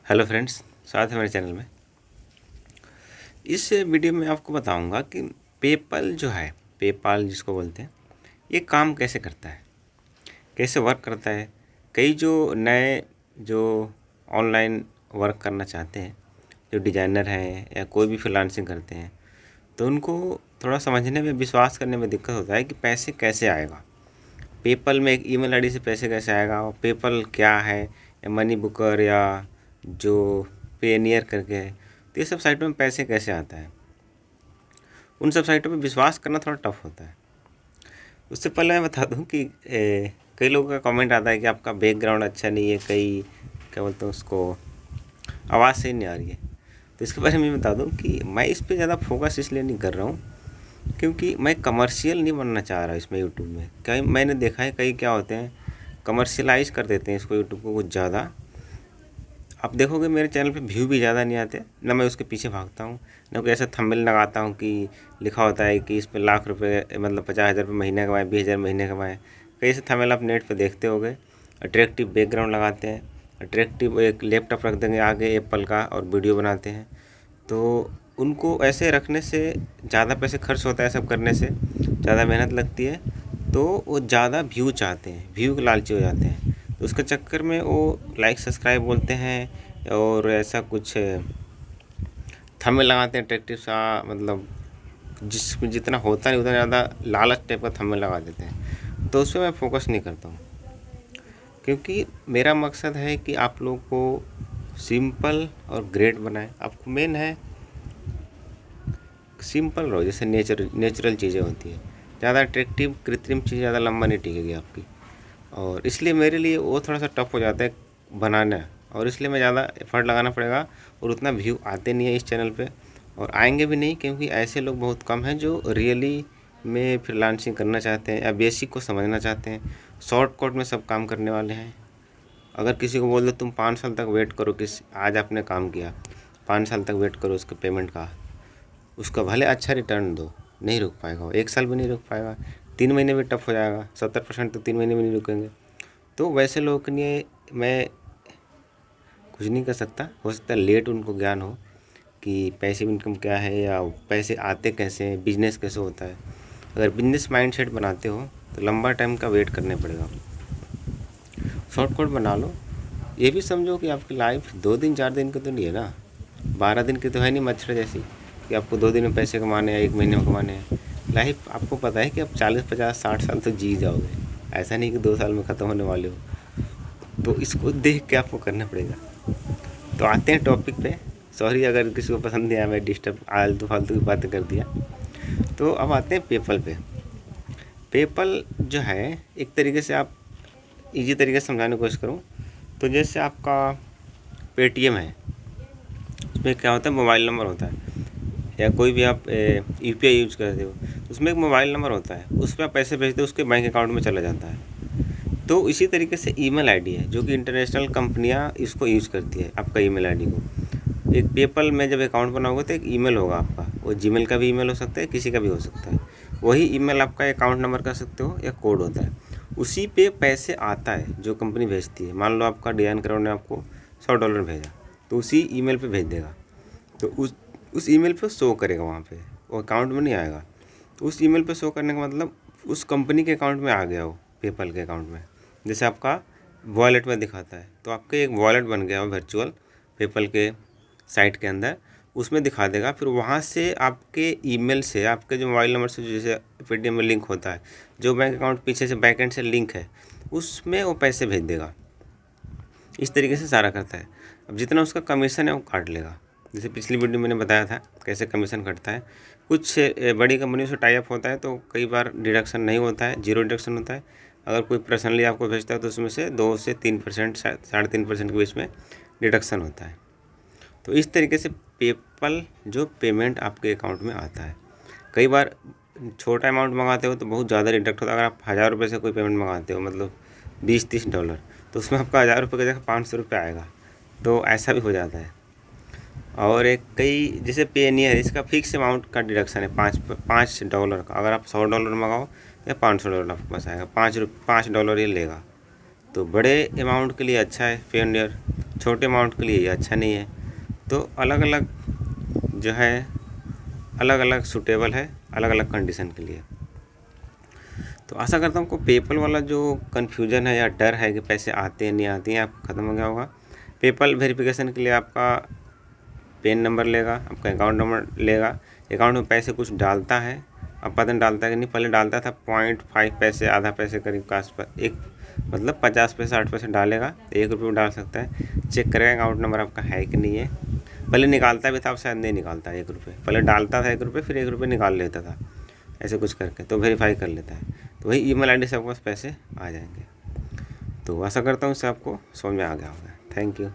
Hello friends, स्वागत है मेरे चैनल में। इस वीडियो में आपको बताऊंगा कि पेपल जो है, पेपाल जिसको बोलते हैं, ये काम कैसे करता है, कैसे वर्क करता है। कई जो नए जो ऑनलाइन वर्क करना चाहते हैं, जो डिज़ाइनर हैं या कोई भी फ्रीलांसिंग करते हैं, तो उनको थोड़ा समझने में, विश्वास करने में दिक्कत होता है कि पैसे कैसे आएगा। पेपल में एक ईमेल आईडी से पैसे कैसे आएगा, और पेपल क्या है, या मनी बुकर, या जो पेनियर करके है, तो ये सब साइटों में पैसे कैसे आता है। उन सब साइटों पे विश्वास करना थोड़ा टफ होता है। उससे पहले मैं बता दूं कि कई लोगों का कमेंट आता है कि आपका बैकग्राउंड अच्छा नहीं है, कई क्या बोलते हैं उसको, आवाज़ सही नहीं आ रही है। तो इसके बारे में बता दूं कि मैं इस पे ज़्यादा फोकस इसलिए नहीं कर रहा हूँ क्योंकि मैं कमर्शियल नहीं बनना चाह रहा इसमें यूट्यूब में। कई मैंने देखा है, कई क्या होते हैं, कमर्शियलाइज कर देते हैं इसको, यूट्यूब को कुछ ज़्यादा। आप देखोगे मेरे चैनल पे व्यू भी ज़्यादा नहीं आते, ना मैं उसके पीछे भागता हूँ, ना कोई ऐसा थंबनेल लगाता हूँ कि लिखा होता है कि इस पे लाख रुपए, मतलब 50,000 रुपये महीने कमाएँ, 20,000 महीने कमाएँ। कई ऐसे थंबनेल आप नेट पे देखते होगे। अट्रैक्टिव बैकग्राउंड लगाते हैं, अट्रैक्टिव एक लैपटॉप रख देंगे आगे एप्पल का, और वीडियो बनाते हैं। तो उनको ऐसे रखने से ज़्यादा पैसे खर्च होता है, सब करने से ज़्यादा मेहनत लगती है। तो वो ज़्यादा व्यू चाहते हैं, व्यू के लालची हो जाते हैं, तो उसके चक्कर में वो लाइक सब्सक्राइब बोलते हैं और ऐसा कुछ थंबनेल लगाते हैं अट्रैक्टिव सा, मतलब जिसमें जितना होता नहीं उतना ज़्यादा लालच टाइप का थंबनेल लगा देते हैं। तो उस पर मैं फोकस नहीं करता हूँ, क्योंकि मेरा मकसद है कि आप लोग को सिंपल और ग्रेट बनाए। आपको मेन है सिंपल रहो, जैसे नेचुरल चीज़ें होती है। ज़्यादा अट्रैक्टिव कृत्रिम चीज़ ज़्यादा लंबा नहीं टिकेगी आपकी, और इसलिए मेरे लिए वो थोड़ा सा टफ हो जाता है बनाना, और इसलिए मैं ज़्यादा एफर्ट लगाना पड़ेगा। और उतना व्यू आते नहीं है इस चैनल पे, और आएंगे भी नहीं, क्योंकि ऐसे लोग बहुत कम हैं जो रियली में फ्रीलांसिंग करना चाहते हैं या बेसिक को समझना चाहते हैं। शॉर्टकट में सब काम करने वाले हैं। अगर किसी को बोल दो तुम 5 साल तक वेट करो, आज आपने काम किया, 5 साल तक वेट करो उसके पेमेंट का, उसका भले अच्छा रिटर्न दो, नहीं रुक पाएगा वो, 1 साल भी नहीं रुक पाएगा, 3 महीने भी टफ हो जाएगा, 70% तो 3 महीने भी नहीं रुकेंगे। तो वैसे लोगों के लिए मैं कुछ नहीं कर सकता। हो सकता है लेट उनको ज्ञान हो कि पैसिव इनकम क्या है, या पैसे आते कैसे हैं, बिजनेस कैसे होता है। अगर बिजनेस माइंडसेट बनाते हो तो लंबा टाइम का वेट करने पड़ेगा। शॉर्टकट बना लो। ये भी समझो कि आपकी लाइफ 2 दिन 4 दिन की तो नहीं है ना, 12 दिन की तो है नहीं मच्छर जैसी कि आपको 2 दिन में पैसे कमाने हैं, 1 महीने में कमाने हैं। लाइफ आपको पता है कि आप 40 50 60 साल तो जी जाओगे, ऐसा नहीं कि 2 साल में ख़त्म होने वाले हो। तो इसको देख के आपको करना पड़ेगा। तो आते हैं टॉपिक पे। सॉरी अगर किसी को पसंद नहीं आया, मैं डिस्टर्ब आलतू फालतू की बातें कर दिया। तो अब आते हैं पेपल पे। पेपल जो है, एक तरीके से आप इजी तरीके से समझाने की कोशिश करूँ तो जैसे आपका पेटीएम है, उसमें क्या होता है, मोबाइल नंबर होता है, या कोई भी आप यूपीआई यूज़ करते हो तो उसमें एक मोबाइल नंबर होता है, उस पर आप पैसे भेजते हो, उसके बैंक अकाउंट में चला जाता है। तो इसी तरीके से ईमेल आईडी है, जो कि इंटरनेशनल कंपनियां इसको यूज़ करती है, आपका ईमेल आईडी को। एक पेपल में जब अकाउंट बनाओगे तो एक ईमेल होगा आपका, वो जीमेल का भी ईमेल हो सकता है, किसी का भी हो सकता है। वही ईमेल आपका अकाउंट नंबर कर सकते हो, या कोड होता है। उसी पे पैसे आता है जो कंपनी भेजती है। मान लो आपका डिजाइन कराउंड ने आपको $100 भेजा, तो उसी ईमेल पे भेज देगा। तो उस ईमेल पे शो करेगा, वहाँ पे वो अकाउंट में नहीं आएगा। तो उस ईमेल पे शो करने का मतलब उस कंपनी के अकाउंट में आ गया, वो पेपल के अकाउंट में। जैसे आपका वॉलेट में दिखाता है, तो आपका एक वॉलेट बन गया वर्चुअल पेपल के साइट के अंदर, उसमें दिखा देगा। फिर वहाँ से आपके ईमेल से, आपके जो मोबाइल नंबर से जैसे पेटीएम में लिंक होता है, जो बैंक अकाउंट पीछे से बैकएंड से लिंक है, उसमें वो पैसे भेज देगा। इस तरीके से सारा करता है। अब जितना उसका कमीशन है वो काट लेगा। जैसे पिछली वीडियो मैंने बताया था कैसे कमीशन कटता है। कुछ बड़ी कंपनियों से टाई अप होता है तो कई बार डिडक्शन नहीं होता है, 0 डिडक्शन होता है। अगर कोई पर्सनली आपको भेजता है तो उसमें से 2 से 3%, 3.5% के बीच में डिडक्शन होता है। तो इस तरीके से पेपल जो पेमेंट आपके अकाउंट में आता है। कई बार छोटा अमाउंट मंगाते हो तो बहुत ज़्यादा डिडक्ट होता है। अगर आप 1000 रुपये से कोई पेमेंट मंगाते हो, मतलब $20-30, तो उसमें आपका 1000 रुपये की जगह 500 रुपये आएगा। तो ऐसा भी हो जाता है। और एक कई जैसे पेनियर, इसका फिक्स अमाउंट का डिडक्शन है $5 का। अगर आप $100 मंगाओ या $500 आपके पास आएगा, $5 ये लेगा। तो बड़े अमाउंट के लिए अच्छा है पेनियर। छोटे अमाउंट के लिए ये अच्छा नहीं है। तो अलग अलग जो है अलग अलग सूटेबल है अलग अलग कंडीशन के लिए। तो आशा करता हूँ आपको पेपल वाला जो कन्फ्यूजन है या डर है कि पैसे आते हैं नहीं आते हैं, आपको ख़त्म हो गया होगा। पेपल वेरिफिकेशन के लिए आपका पेन नंबर लेगा, आपका अकाउंट नंबर लेगा, अकाउंट में पैसे कुछ डालता है, अब पता नहीं डालता है कि नहीं। पहले डालता था 0.5 पैसे, आधा पैसे करीब का आसपास, एक मतलब 50 पैसे 60 पैसे डालेगा, 1 रुपये में डाल सकता है। चेक करेगा अकाउंट नंबर आपका है कि नहीं है। पहले निकालता भी था, अब शायद नहीं निकालता 1 रुपये। पहले डालता था 1 रुपये, फिर 1 रुपये निकाल लेता था, ऐसे कुछ करके, तो वेरीफाई कर लेता है। तो वही ईमेल आईडी से आपके पास पैसे आ जाएंगे। तो आशा करता हूँ इससे आपको समझ में आ गया होगा। Thank you.